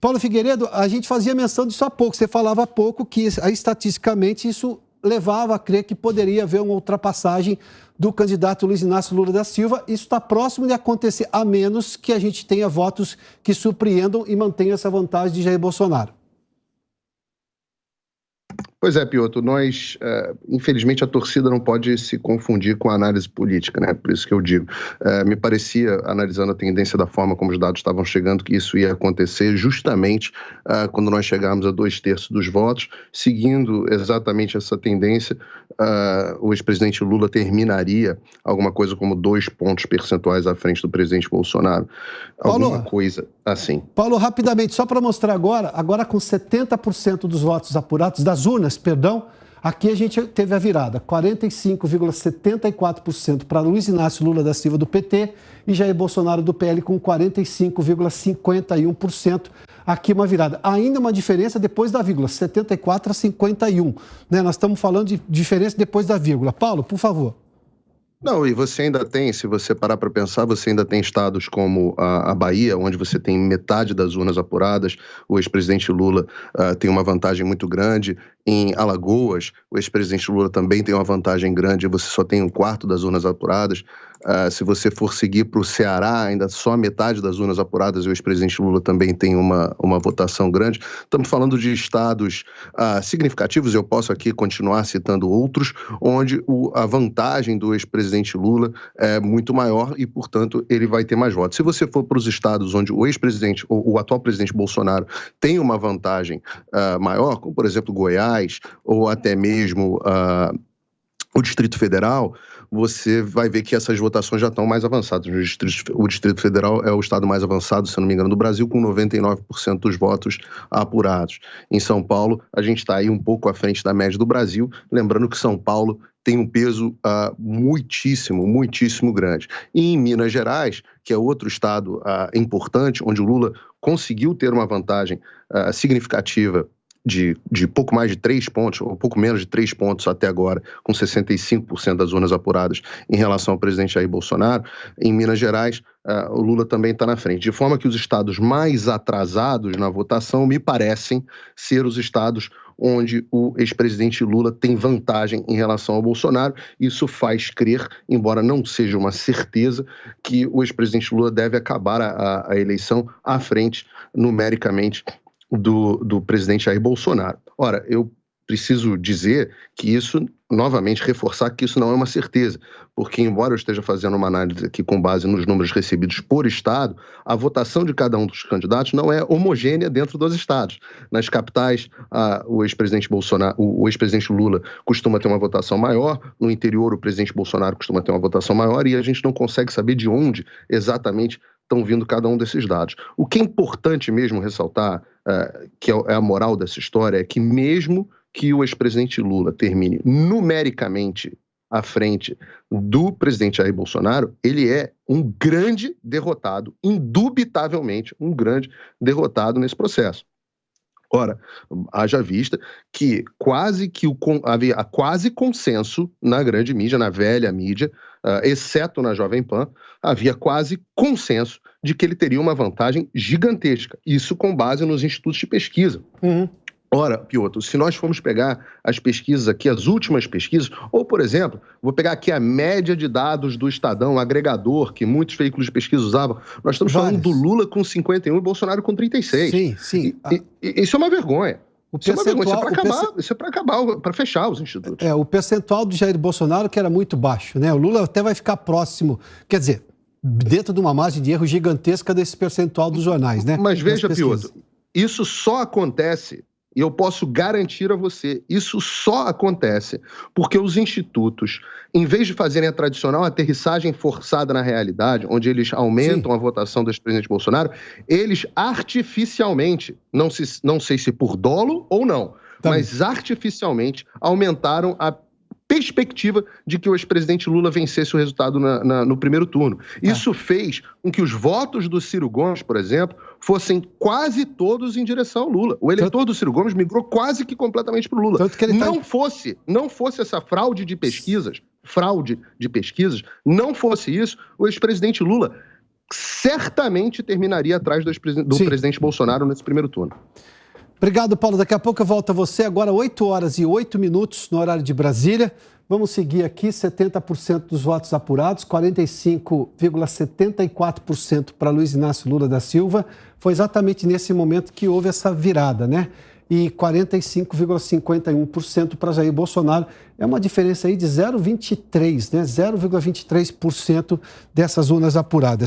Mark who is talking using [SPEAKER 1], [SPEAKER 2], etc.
[SPEAKER 1] Paulo Figueiredo, a gente fazia menção disso há pouco. Você falava há pouco que, estatisticamente, isso levava a crer que poderia haver uma ultrapassagem do candidato Luiz Inácio Lula da Silva. Isso está próximo de acontecer, a menos que a gente tenha votos que surpreendam e mantenham essa vantagem de Jair Bolsonaro.
[SPEAKER 2] Pois é, Piotr, infelizmente a torcida não pode se confundir com a análise política, né? Por isso que eu digo. Me parecia, analisando a tendência da forma como os dados estavam chegando, que isso ia acontecer justamente quando nós chegarmos a 2/3 dos votos. Seguindo exatamente essa tendência, o ex-presidente Lula terminaria alguma coisa como 2 pontos percentuais à frente do presidente Bolsonaro. Alguma coisa assim.
[SPEAKER 1] Paulo, rapidamente, só para mostrar agora com 70% dos votos apurados, das urnas, aqui a gente teve a virada, 45,74% para Luiz Inácio Lula da Silva do PT e Jair Bolsonaro do PL com 45,51%. Aqui uma virada. Ainda uma diferença depois da vírgula, 74 a 51. Né? Nós estamos falando de diferença depois da vírgula. Paulo, por favor.
[SPEAKER 2] Não, e você ainda tem, se você parar para pensar, você ainda tem estados como a Bahia, onde você tem metade das urnas apuradas, o ex-presidente Lula tem uma vantagem muito grande. Em Alagoas, o ex-presidente Lula também tem uma vantagem grande, você só tem 1/4 das urnas apuradas. Se você for seguir para o Ceará, ainda só a metade das urnas apuradas e o ex-presidente Lula também tem uma votação grande. Estamos falando de estados significativos, eu posso aqui continuar citando outros, onde a vantagem do ex-presidente Lula é muito maior e, portanto, ele vai ter mais votos. Se você for para os estados onde o ex-presidente, ou o atual presidente Bolsonaro, tem uma vantagem maior, como, por exemplo, Goiás, ou até mesmo o Distrito Federal, você vai ver que essas votações já estão mais avançadas. O Distrito Federal é o estado mais avançado, se não me engano, do Brasil, com 99% dos votos apurados. Em São Paulo, a gente está aí um pouco à frente da média do Brasil, lembrando que São Paulo tem um peso muitíssimo, muitíssimo grande. E em Minas Gerais, que é outro estado importante, onde o Lula conseguiu ter uma vantagem significativa de pouco mais de 3 pontos, ou pouco menos de 3 pontos até agora, com 65% das urnas apuradas em relação ao presidente Jair Bolsonaro, em Minas Gerais, o Lula também está na frente. De forma que os estados mais atrasados na votação me parecem ser os estados onde o ex-presidente Lula tem vantagem em relação ao Bolsonaro. Isso faz crer, embora não seja uma certeza, que o ex-presidente Lula deve acabar a eleição à frente, numericamente, do presidente Jair Bolsonaro. Ora, eu preciso dizer que isso, novamente, reforçar que isso não é uma certeza, porque, embora eu esteja fazendo uma análise aqui com base nos números recebidos por estado, a votação de cada um dos candidatos não é homogênea dentro dos estados. Nas capitais, o ex-presidente Lula costuma ter uma votação maior, no interior o presidente Bolsonaro costuma ter uma votação maior, e a gente não consegue saber de onde exatamente estão vindo cada um desses dados. O que é importante mesmo ressaltar, que é a moral dessa história, é que mesmo que o ex-presidente Lula termine numericamente à frente do presidente Jair Bolsonaro, ele é um grande derrotado, indubitavelmente um grande derrotado nesse processo. Ora, haja vista que havia quase consenso na grande mídia, na velha mídia, exceto na Jovem Pan, havia quase consenso de que ele teria uma vantagem gigantesca. Isso com base nos institutos de pesquisa. Ora, Piotr, se nós formos pegar as pesquisas aqui, as últimas pesquisas, ou, por exemplo, vou pegar aqui a média de dados do Estadão, o agregador, que muitos veículos de pesquisa usavam, nós estamos falando do Lula com 51 e Bolsonaro com 36.
[SPEAKER 1] Sim, sim.
[SPEAKER 2] Isso é uma vergonha. Isso é para acabar, para fechar os institutos.
[SPEAKER 1] O percentual do Jair Bolsonaro que era muito baixo, né? O Lula até vai ficar próximo, quer dizer, dentro de uma margem de erro gigantesca desse percentual dos jornais, né?
[SPEAKER 2] Mas veja, Piotr, isso só acontece, e eu posso garantir a você, isso só acontece porque os institutos, em vez de fazerem a tradicional aterrissagem forçada na realidade, onde eles aumentam a votação do ex-presidente Bolsonaro, eles artificialmente, não sei se por dolo ou não, mas artificialmente aumentaram a perspectiva de que o ex-presidente Lula vencesse o resultado no primeiro turno. Isso fez com que os votos do Ciro Gomes, por exemplo, fossem quase todos em direção ao Lula. O eleitor do Ciro Gomes migrou quase que completamente para o Lula. Não fosse essa fraude de pesquisas, não fosse isso, o ex-presidente Lula certamente terminaria atrás do presidente Bolsonaro nesse primeiro turno.
[SPEAKER 1] Obrigado, Paulo. Daqui a pouco eu volto a você. Agora, 8h08 no horário de Brasília. Vamos seguir aqui, 70% dos votos apurados, 45,74% para Luiz Inácio Lula da Silva. Foi exatamente nesse momento que houve essa virada, né? E 45,51% para Jair Bolsonaro. É uma diferença aí de 0,23%, né? 0,23% dessas urnas apuradas.